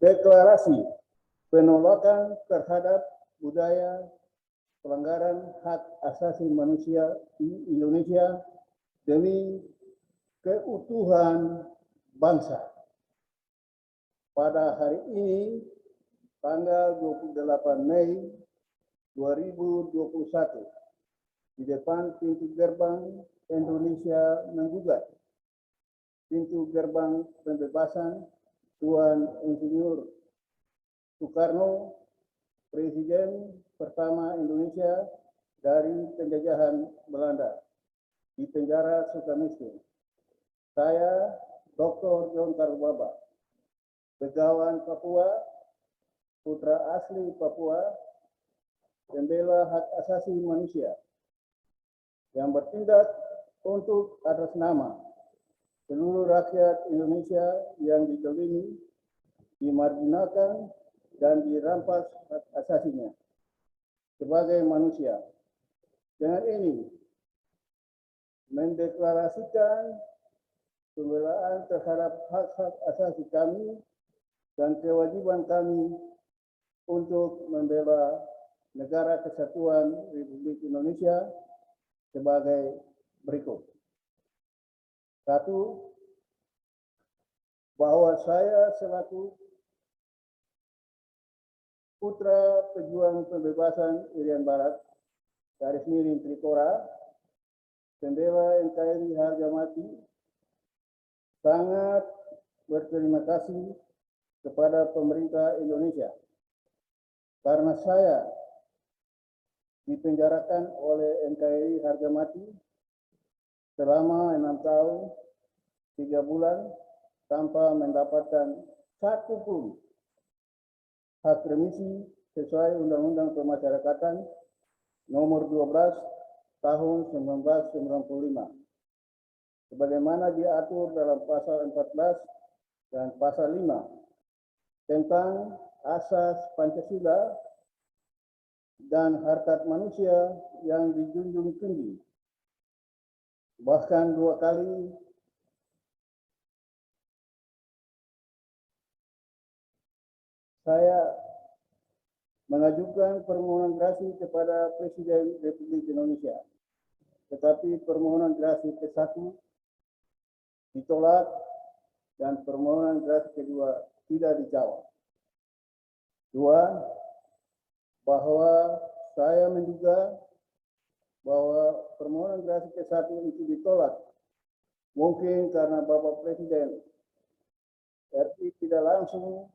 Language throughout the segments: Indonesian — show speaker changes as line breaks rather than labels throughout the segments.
deklarasi penolakan terhadap budaya pelanggaran hak asasi manusia di Indonesia demi keutuhan bangsa. Pada hari ini, tanggal 28 Mei 2021, di depan pintu gerbang Indonesia menggugat pintu gerbang pembebasan Tuan Insinyur Soekarno, Presiden pertama Indonesia dari penjajahan Belanda, di penjara Sukamiskin. Saya, Dr. John Karubaba, Begawan Papua, putra asli Papua, pembela hak asasi manusia, yang bertindak untuk atas nama seluruh rakyat Indonesia yang dizalimi, dimarginalkan, dan dirampas hak asasinya sebagai manusia. Dengan ini, mendeklarasikan pembelaan terhadap hak-hak asasi kami dan kewajiban kami untuk membela Negara Kesatuan Republik Indonesia sebagai berikut. 1. Bahwa saya selaku putra pejuang pembebasan Irian Barat, garis miring Trikora, pembela NKRI harga mati, sangat berterima kasih kepada pemerintah Indonesia karena saya dipenjarakan oleh NKRI harga mati selama 6 tahun 3 bulan tanpa mendapatkan satu pun hak remisi sesuai Undang-Undang Pemasyarakatan Nomor 12 Tahun 1995, sebagaimana diatur dalam Pasal 14 dan Pasal 5 tentang Asas Pancasila dan harkat manusia yang dijunjung tinggi. Bahkan 2 kali saya mengajukan permohonan gerasi kepada Presiden Republik Indonesia, tetapi permohonan gerasi ke-1 ditolak dan permohonan gerasi kedua tidak dijawab. 2. Bahwa saya menduga bahwa permohonan gerasi ke-1 itu ditolak mungkin karena Bapak Presiden RI tidak langsung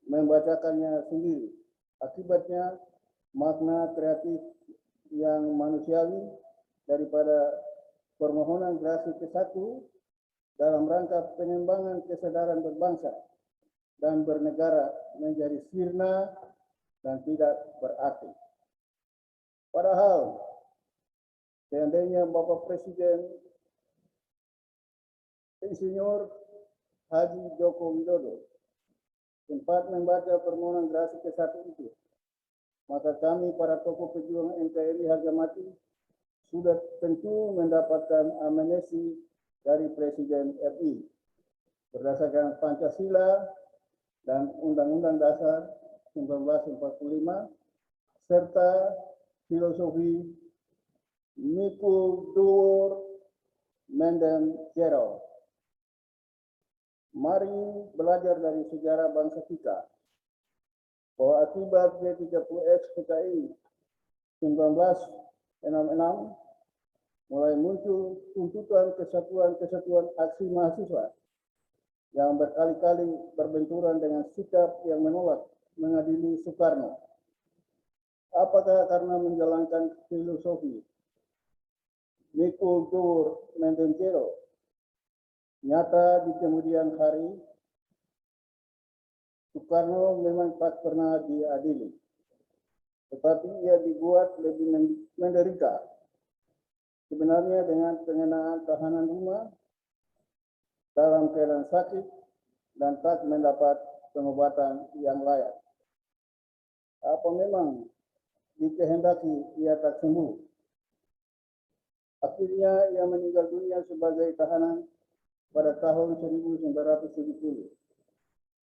membacakannya sendiri. Akibatnya makna kreatif yang manusiawi daripada permohonan gerasi ke-1 dalam rangka pengembangan kesadaran berbangsa dan bernegara menjadi sirna dan tidak berarti. Padahal seandainya Bapak Presiden Insinyur Haji Joko Widodo sempat membaca permohonan gerasi ke-1 itu, maka kami para tokoh pejuang NKRI harga mati sudah tentu mendapatkan amnesti dari Presiden RI berdasarkan Pancasila dan Undang-Undang Dasar 1945 serta filosofi Mikul Dur Mendem Jero. Mari belajar dari sejarah bangsa kita bahwa akibat G30X PKI 1966 mulai muncul tuntutan kesatuan aksi mahasiswa yang berkali-kali berbenturan dengan sikap yang menolak mengadili Soekarno. Apakah karena menjalankan filosofi Mikul Dur Mendem Jero? Nyata di kemudian hari, Soekarno memang tak pernah diadili, tetapi ia dibuat lebih menderita. Sebenarnya dengan pengenaan tahanan rumah dalam keadaan sakit dan tak mendapat pengobatan yang layak. Apa memang dikehendaki ia tak sembuh? Akhirnya ia meninggal dunia sebagai tahanan pada tahun 1970.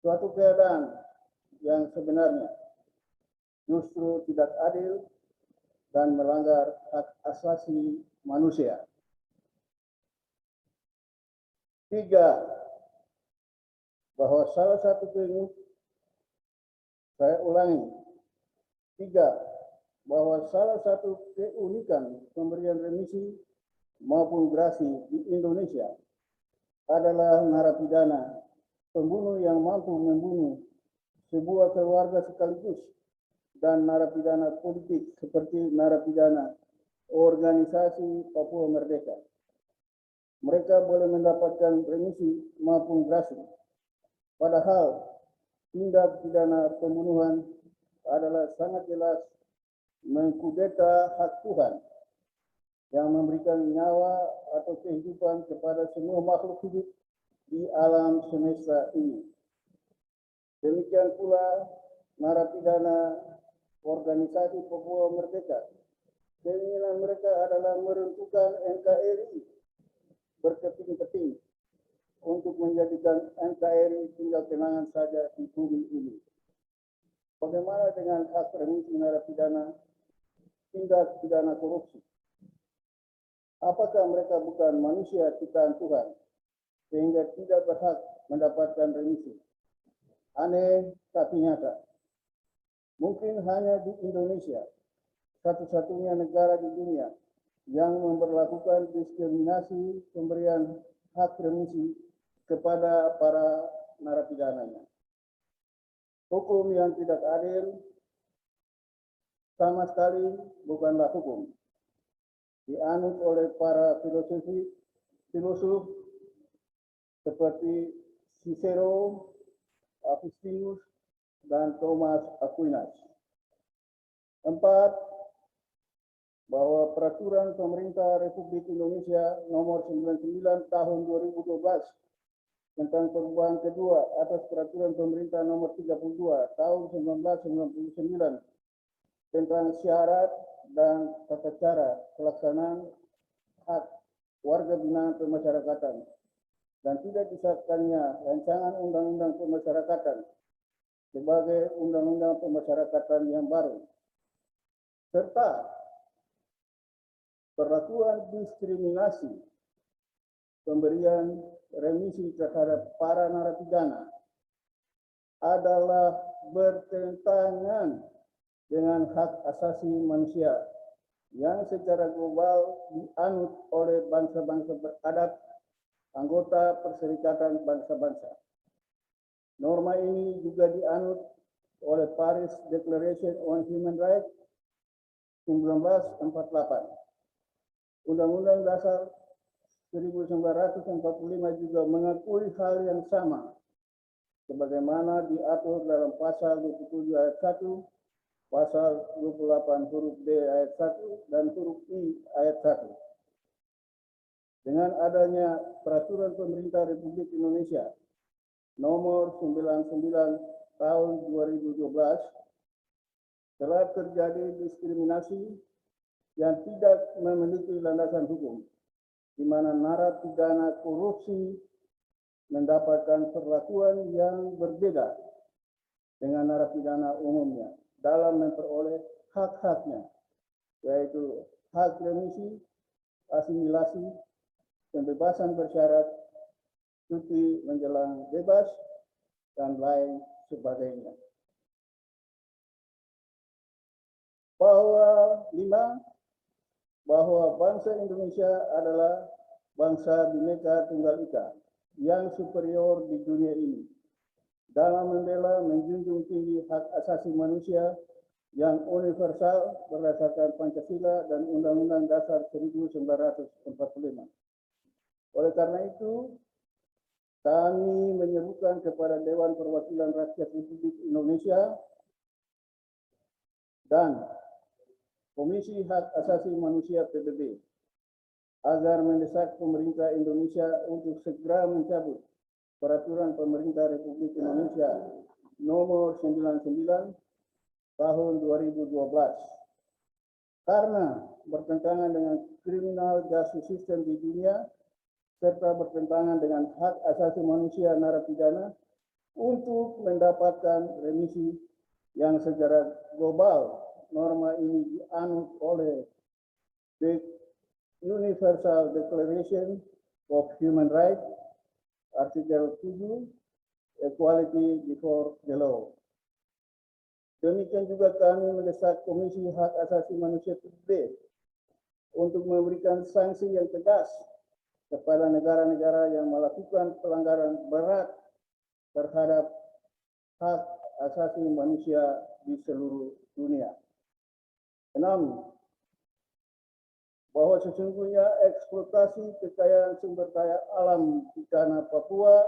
Suatu keadaan yang sebenarnya justru tidak adil dan melanggar hak asasi manusia. 3. Bahwa salah satu bahwa salah satu keunikan pemberian remisi maupun grasi di Indonesia adalah narapidana pembunuh yang mampu membunuh sebuah keluarga sekaligus dan narapidana politik seperti narapidana organisasi Papua Merdeka. Mereka boleh mendapatkan remisi maupun grasi. Padahal tindak pidana pembunuhan adalah sangat jelas mengkudeta hak Tuhan yang memberikan nyawa atau kehidupan kepada semua makhluk hidup di alam semesta ini. Demikian pula narapidana organisasi Papua Merdeka. Keinginan mereka adalah meruntuhkan NKRI berkeping-keping untuk menjadikan NKRI tinggal kenangan saja di bumi ini. Bagaimana dengan hak remisi narapidana tindak pidana korupsi? Apakah mereka bukan manusia ciptaan Tuhan sehingga tidak berhak mendapatkan remisi? Aneh tapi nyata. Mungkin hanya di Indonesia, satu-satunya negara di dunia yang memperlakukan diskriminasi pemberian hak remisi kepada para narapidananya. Hukum yang tidak adil sama sekali bukanlah hukum. Dianut oleh para filosof seperti Cicero, Augustinus, dan Thomas Aquinas. 4. Bahwa Peraturan Pemerintah Republik Indonesia Nomor 99 Tahun 2012 tentang perubahan kedua atas Peraturan Pemerintah Nomor 32 Tahun 1999 tentang syarat dan tata cara pelaksanaan hak warga binaan pemasyarakatan dan tidak disahkannya rancangan undang-undang pemasyarakatan sebagai undang-undang pemasyarakatan yang baru, serta perlakuan diskriminasi pemberian remisi terhadap para narapidana adalah bertentangan dengan hak asasi manusia yang secara global dianut oleh bangsa-bangsa beradab anggota Perserikatan Bangsa-Bangsa. Norma ini juga dianut oleh Paris Declaration on Human Rights 1948. Undang-Undang Dasar 1945 juga mengakui hal yang sama, sebagaimana diatur dalam pasal 27 ayat 1, pasal 28 huruf D ayat 1, dan huruf I ayat 1. Dengan adanya Peraturan Pemerintah Republik Indonesia Nomor 99 Tahun 2012, telah terjadi diskriminasi yang tidak memiliki landasan hukum, di mana narapidana korupsi mendapatkan perlakuan yang berbeda dengan narapidana umumnya dalam memperoleh hak-haknya, yaitu hak remisi, asimilasi, pembebasan bersyarat, cuti menjelang bebas, dan lain sebagainya. Bahwa bangsa Indonesia adalah bangsa Bhinneka Tunggal Ika yang superior di dunia ini dalam membela menjunjung tinggi hak asasi manusia yang universal berdasarkan Pancasila dan Undang-Undang Dasar 1945. Oleh karena itu, kami menyerukan kepada Dewan Perwakilan Rakyat Republik Indonesia dan Komisi Hak Asasi Manusia PBB agar mendesak pemerintah Indonesia untuk segera mencabut Peraturan Pemerintah Republik Indonesia Nomor 99 Tahun 2012 karena bertentangan dengan criminal justice system di dunia serta bertentangan dengan hak asasi manusia narapidana untuk mendapatkan remisi yang secara global. Norma ini dianut oleh the Universal Declaration of Human Rights, Artikel 7, Equality Before the Law. Demikian juga kami mendesak Komisi Hak Asasi Manusia PBB untuk memberikan sanksi yang tegas kepada negara-negara yang melakukan pelanggaran berat terhadap hak asasi manusia di seluruh dunia. 6. Bahwa sesungguhnya eksploitasi kekayaan sumber daya alam di tanah Papua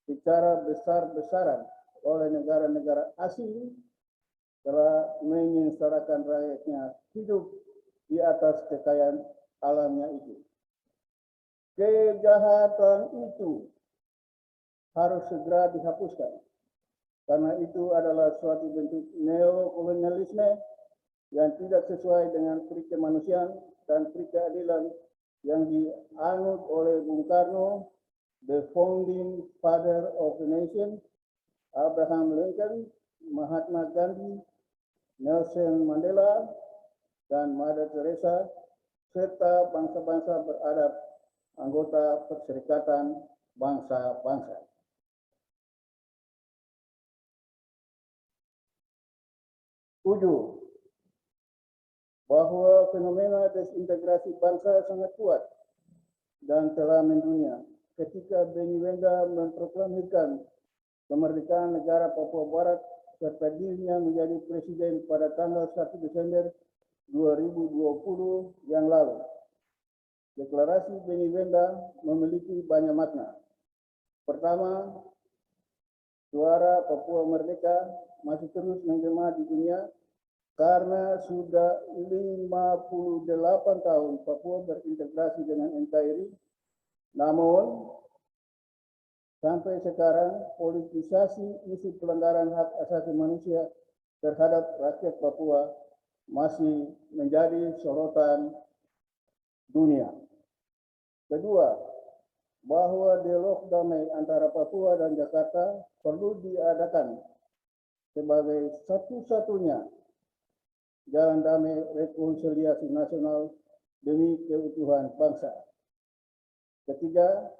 secara besar-besaran oleh negara-negara asing telah menyengsarakan rakyatnya hidup di atas kekayaan alamnya itu. Kejahatan itu harus segera dihapuskan, karena itu adalah suatu bentuk neokolonialisme yang tidak sesuai dengan peri kemanusiaan dan peri keadilan yang dianut oleh Bung Karno, the founding father of the nation, Abraham Lincoln, Mahatma Gandhi, Nelson Mandela, dan Mother Teresa, serta bangsa-bangsa beradab anggota Perserikatan Bangsa-Bangsa. Tujuh, bahwa fenomena desintegrasi bangsa sangat kuat dan telah mendunia ketika Benny Wenda memproklamirkan kemerdekaan negara Papua Barat serta dirinya menjadi presiden pada tanggal 1 Desember 2020 yang lalu. Deklarasi Benny Wenda memiliki banyak makna. Pertama, suara Papua Merdeka masih terus menggema di dunia karena sudah 58 tahun Papua berintegrasi dengan NKRI. Namun, sampai sekarang politisasi isu pelanggaran hak asasi manusia terhadap rakyat Papua masih menjadi sorotan dunia. Kedua, bahwa dialog damai antara Papua dan Jakarta perlu diadakan sebagai satu-satunya jalan damai rekonsiliasi nasional demi keutuhan bangsa. Ketiga,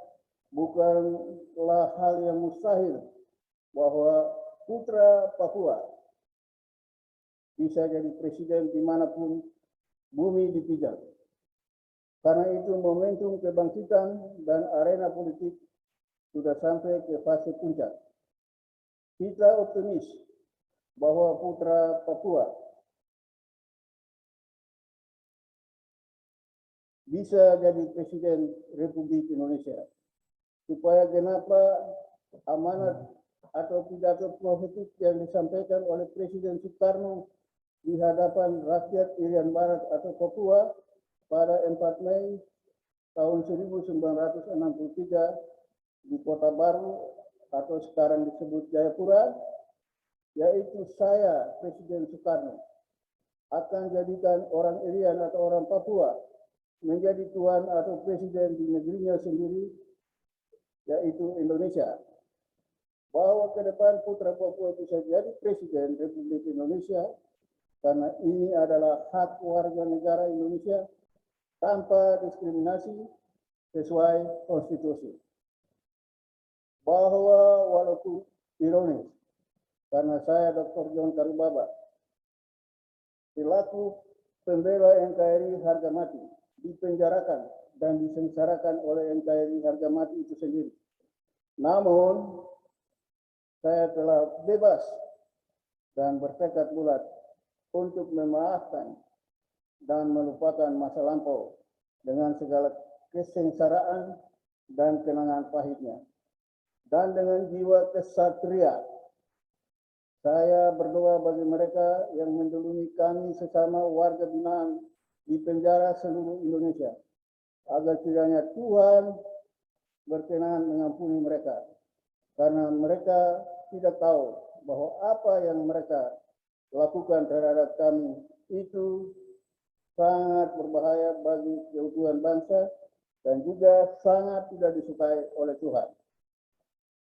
bukanlah hal yang mustahil bahwa putra Papua bisa jadi presiden dimanapun bumi dipijak. Karena itu momentum kebangkitan dan arena politik sudah sampai ke fase puncak. Kita optimis bahwa putra Papua bisa jadi presiden Republik Indonesia. Supaya kenapa amanat atau pidato profetik yang disampaikan oleh Presiden Soekarno di hadapan rakyat Irian Barat atau Papua pada 4 Mei tahun 1963 di Kota Baru atau sekarang disebut Jayapura, yaitu saya, Presiden Soekarno, akan jadikan orang Irian atau orang Papua menjadi tuan atau presiden di negerinya sendiri, yaitu Indonesia. Bahwa ke depan putra Papua bisa jadi presiden Republik Indonesia karena ini adalah hak warga negara Indonesia tanpa diskriminasi sesuai konstitusi. Bahwa walaupun ironis, karena saya Dr. John Karubaba, selaku pembela NKRI harga mati, dipenjarakan dan disengsarakan oleh NKRI harga mati itu sendiri. Namun, saya telah bebas dan bertekad bulat untuk memaafkan dan melupakan masa lampau dengan segala kesengsaraan dan kenangan pahitnya. Dan dengan jiwa kesatria, saya berdoa bagi mereka yang mendolimi kami sesama warga binaan di penjara seluruh Indonesia, agar kiranya Tuhan berkenan mengampuni mereka, karena mereka tidak tahu bahwa apa yang mereka lakukan terhadap kami itu sangat berbahaya bagi keutuhan bangsa dan juga sangat tidak disukai oleh Tuhan.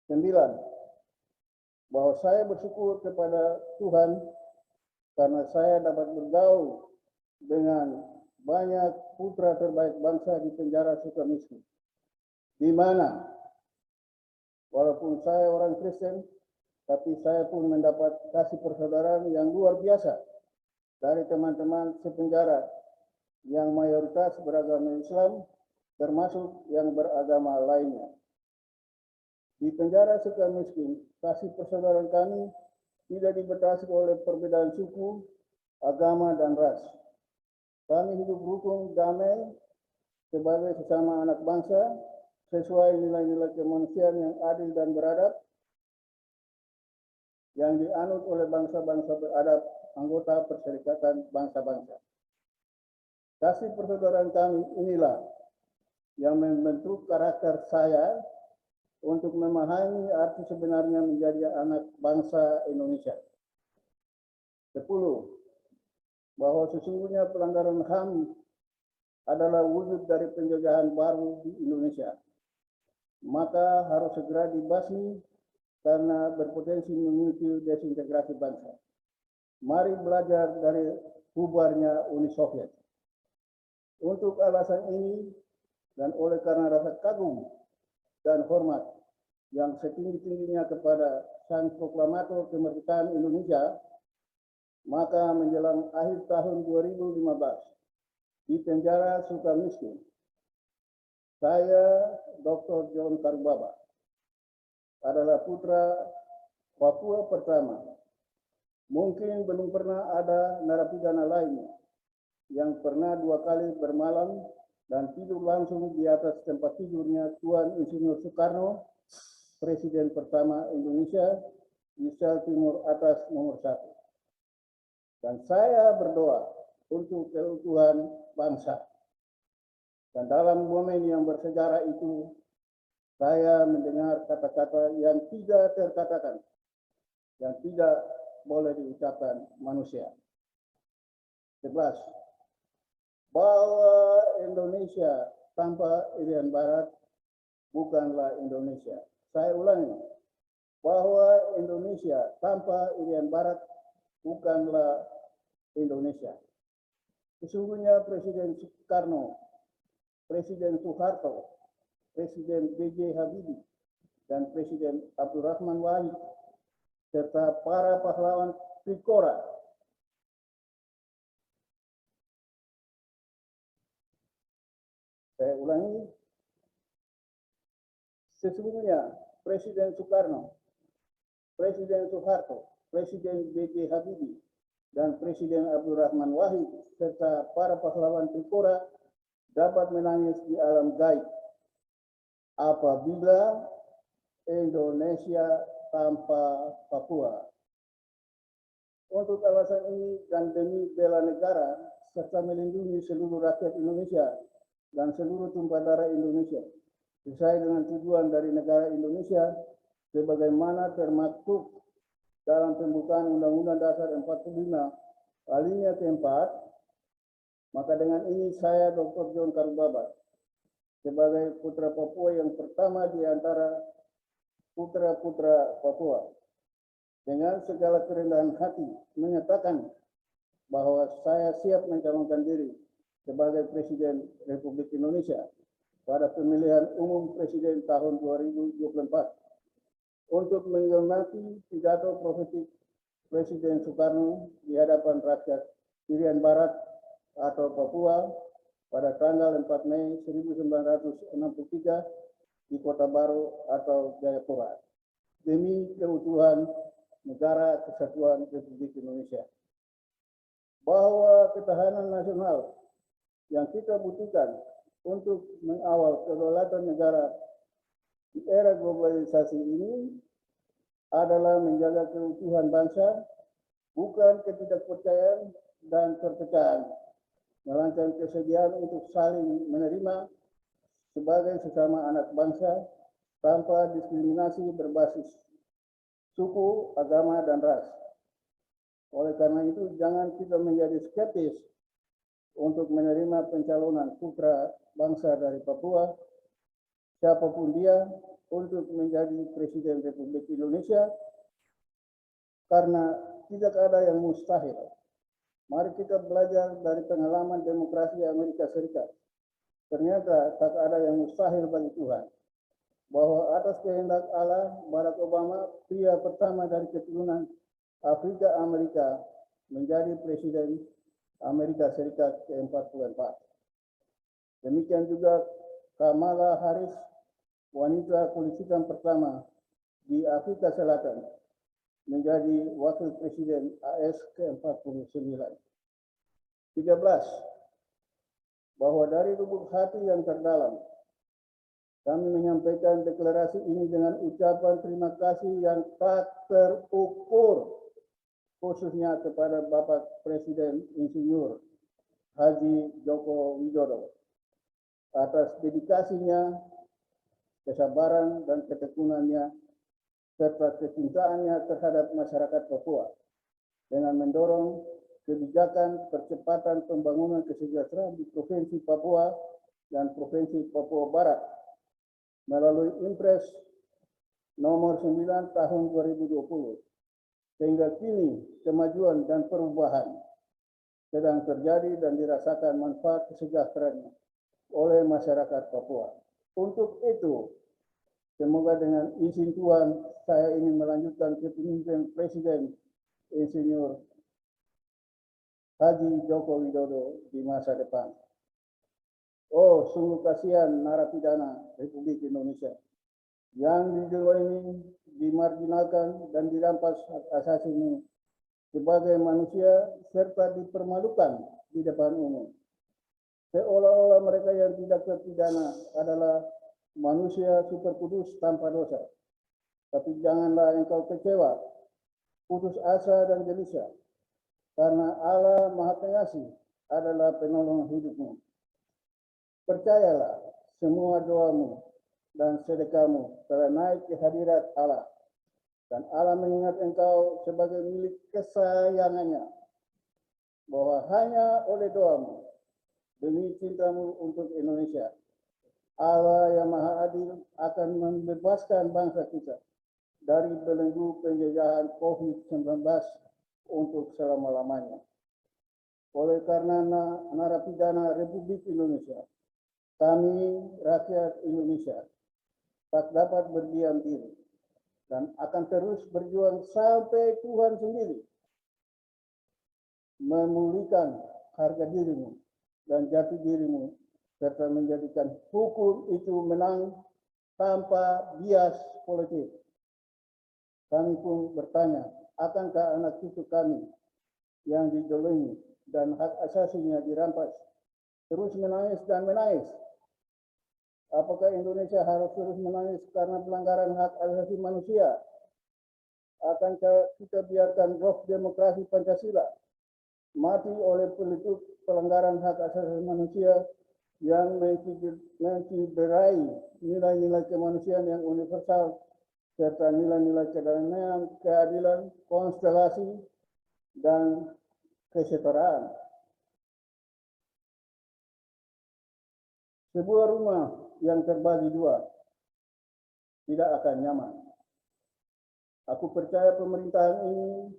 9. bahwa saya bersyukur kepada Tuhan karena saya dapat bergaul dengan banyak putra terbaik bangsa di penjara Sukamiskin, di mana walaupun saya orang Kristen, tapi saya pun mendapat kasih persaudaraan yang luar biasa dari teman-teman sepenjara yang mayoritas beragama Islam, termasuk yang beragama lainnya. Di penjara Sukamiskin, kasih persaudaraan kami tidak dibatasi oleh perbedaan suku, agama, dan ras. Kami hidup rukun damai sebagai sesama anak bangsa sesuai nilai-nilai kemanusiaan yang adil dan beradab yang dianut oleh bangsa-bangsa beradab anggota Perserikatan Bangsa-Bangsa. Kasih persaudaraan kami inilah yang membentuk karakter saya untuk memahami arti sebenarnya menjadi anak bangsa Indonesia. 10. Bahwa sesungguhnya pelanggaran HAM adalah wujud dari penjajahan baru di Indonesia. Maka harus segera dibasmi karena berpotensi memicu desintegrasi bangsa. Mari belajar dari bubarnya Uni Soviet. Untuk alasan ini dan oleh karena rasa kagum dan hormat yang setinggi-tingginya kepada Sang Proklamator Kemerdekaan Indonesia, maka menjelang akhir tahun 2015 di penjara Sukamiskin, saya, Dr. John Karubaba, adalah putra Papua pertama. Mungkin belum pernah ada narapidana lainnya yang pernah 2 kali bermalam dan tidur langsung di atas tempat tidurnya Tuan Insinyur Soekarno, Presiden pertama Indonesia, di sel Timur Atas nomor 1. Dan saya berdoa untuk keutuhan bangsa. Dan dalam momen yang bersejarah itu, saya mendengar kata-kata yang tidak terkatakan, yang tidak boleh diucapkan manusia. 11. Bahwa Indonesia tanpa Irian Barat bukanlah Indonesia. Saya ulangi, bahwa Indonesia tanpa Irian Barat bukanlah Indonesia. Sesungguhnya Presiden Soekarno, Presiden Soeharto, Presiden B.J. Habibie, dan Presiden Abdurrahman Wahid, serta para pahlawan Trikora Saya ulangi, sesungguhnya Presiden Soekarno, Presiden Soeharto, Presiden B.J. Habibie, dan Presiden Abdurrahman Wahid, serta para pahlawan Trikora dapat menangis di alam gaib apabila Indonesia tanpa Papua. Untuk alasan ini dan demi bela negara serta melindungi seluruh rakyat Indonesia dan seluruh tumpah darah Indonesia sesuai dengan tujuan dari negara Indonesia sebagaimana termaktub dalam pembukaan Undang-Undang Dasar 45 alinea keempat, maka dengan ini saya Dr. John Karubaba sebagai putra Papua yang pertama di antara putra-putra Papua dengan segala kerendahan hati menyatakan bahwa saya siap mencalonkan diri sebagai Presiden Republik Indonesia pada pemilihan umum Presiden tahun 2024 untuk menghormati pidato profetik Presiden Soekarno di hadapan rakyat Irian Barat atau Papua pada tanggal 4 Mei 1963 di Kota Baru atau Jayapura demi keutuhan negara kesatuan Republik Indonesia. Bahwa ketahanan nasional yang kita butuhkan untuk mengawal kedaulatan negara di era globalisasi ini adalah menjaga keutuhan bangsa, bukan ketidakpercayaan dan perpecahan, melainkan kesediaan untuk saling menerima sebagai sesama anak bangsa tanpa diskriminasi berbasis suku, agama, dan ras. Oleh karena itu, jangan kita menjadi skeptis untuk menerima pencalonan putra bangsa dari Papua, siapapun dia, untuk menjadi Presiden Republik Indonesia karena tidak ada yang mustahil. Mari kita belajar dari pengalaman demokrasi Amerika Serikat. Ternyata tak ada yang mustahil bagi Tuhan. Bahwa atas kehendak Allah, Barack Obama, pria pertama dari keturunan Afrika Amerika, menjadi Presiden Amerika Serikat ke-44. Demikian juga Kamala Harris, wanita kulit hitam pertama di Afrika Selatan, menjadi Wakil Presiden AS ke-49. 13. Bahwa dari lubuk hati yang terdalam, kami menyampaikan deklarasi ini dengan ucapan terima kasih yang tak terukur, khususnya kepada Bapak Presiden Insinyur Haji Joko Widodo atas dedikasinya, kesabaran dan ketekunannya, serta kecintaannya terhadap masyarakat Papua dengan mendorong kebijakan percepatan pembangunan kesejahteraan di Provinsi Papua dan Provinsi Papua Barat melalui Impres nomor 9 tahun 2020. Sehingga kini kemajuan dan perubahan sedang terjadi dan dirasakan manfaat kesejahteraannya oleh masyarakat Papua. Untuk itu, semoga dengan izin Tuhan, saya ingin melanjutkan kepemimpinan Presiden Insinyur Haji Joko Widodo di masa depan. Oh, sungguh kasihan narapidana Republik Indonesia yang didolimi, dimarginalkan, dan dirampas hak asasinya sebagai manusia serta dipermalukan di depan umum. Seolah-olah mereka yang tidak terpidana adalah manusia super kudus tanpa dosa. Tapi janganlah engkau kecewa, putus asa dan gelisah, karena Allah Maha Pengasih adalah penolong hidupmu. Percayalah, semua doamu dan sedekahmu telah naik ke hadirat Allah, dan Allah mengingat engkau sebagai milik kesayangannya, bahwa hanya oleh doamu, demi cintamu untuk Indonesia, Allah yang Maha Adil akan membebaskan bangsa kita dari belenggu penjajahan COVID-19 untuk selama-lamanya. Oleh karena narapidana Republik Indonesia, kami rakyat Indonesia tak dapat berdiam diri dan akan terus berjuang sampai Tuhan sendiri memulihkan harga dirimu dan jati dirimu, serta menjadikan hukum itu menang tanpa bias politik. Kami pun bertanya, akankah anak cucu kami yang didolimi dan hak asasinya dirampas terus menangis dan menangis? Apakah Indonesia harus terus menangis karena pelanggaran hak asasi manusia? Akankah kita biarkan roh demokrasi Pancasila mati oleh peletus pelanggaran hak asasi manusia yang mencederai nilai-nilai kemanusiaan yang universal serta nilai-nilai kedamaian, keadilan, konstelasi, dan kesetaraan? Sebuah rumah yang terbagi dua tidak akan nyaman. Aku percaya pemerintahan ini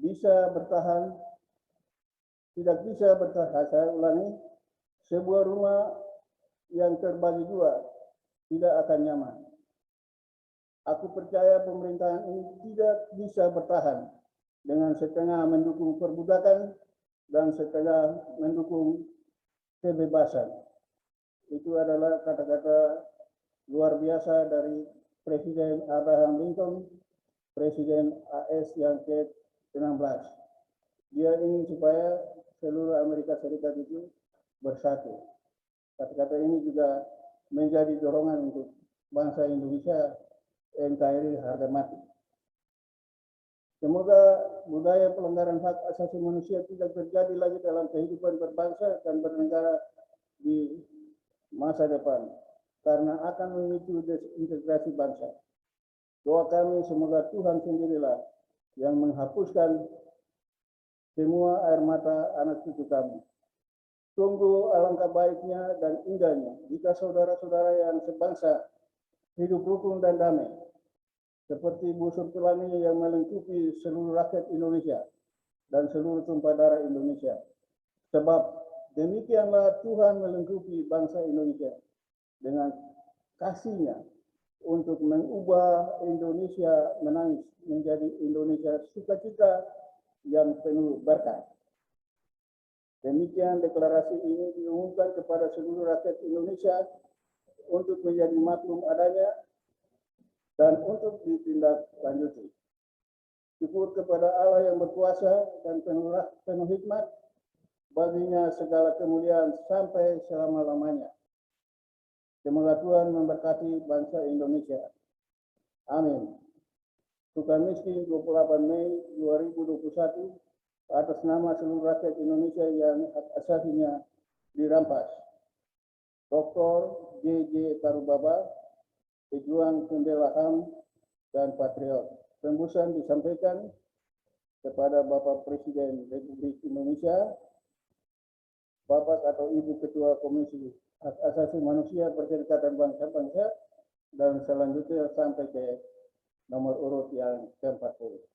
bisa bertahan, tidak bisa bertahan. Saya ulangi, sebuah rumah yang terbagi dua tidak akan nyaman. Aku percaya pemerintahan ini tidak bisa bertahan dengan setengah mendukung perbudakan dan setengah mendukung kebebasan. Itu adalah kata-kata luar biasa dari Presiden Abraham Lincoln, Presiden AS yang ke-16. Dia ingin supaya seluruh Amerika Serikat itu bersatu. Kata-kata ini juga menjadi dorongan untuk bangsa Indonesia, NKRI harga mati. Semoga budaya pelanggaran hak asasi manusia tidak terjadi lagi dalam kehidupan berbangsa dan bernegara di masa depan, karena akan memicu desintegrasi bangsa. Doa kami semoga Tuhan sendirilah yang menghapuskan semua air mata anak cucu kami. Sungguh alangkah baiknya dan indahnya jika saudara-saudara yang sebangsa hidup rukun dan damai. seperti busur pelangi yang melingkupi seluruh rakyat Indonesia dan seluruh tumpah darah Indonesia. Sebab demikianlah Tuhan melingkupi bangsa Indonesia dengan kasih-Nya untuk mengubah Indonesia menangis menjadi Indonesia sukacita yang penuh berkah. Demikian deklarasi ini diumumkan kepada seluruh rakyat Indonesia untuk menjadi maklum adanya dan untuk ditindaklanjuti. Syukur kepada Allah yang berkuasa dan penuh hikmat, baginya segala kemuliaan sampai selama-lamanya. Semoga Tuhan memberkati bangsa Indonesia. Amin. Sukamiskin 28 Mei 2021 atas nama seluruh rakyat Indonesia yang hak asasinya dirampas. Dr. J.J. Tarubaba, pejuang pembela HAM dan patriot. Tembusan disampaikan kepada Bapak Presiden Republik Indonesia, Bapak atau Ibu Ketua Komisi Hak Asasi Manusia Perserikatan Bangsa-Bangsa, dan selanjutnya sampai ke nomor urut yang ke-40.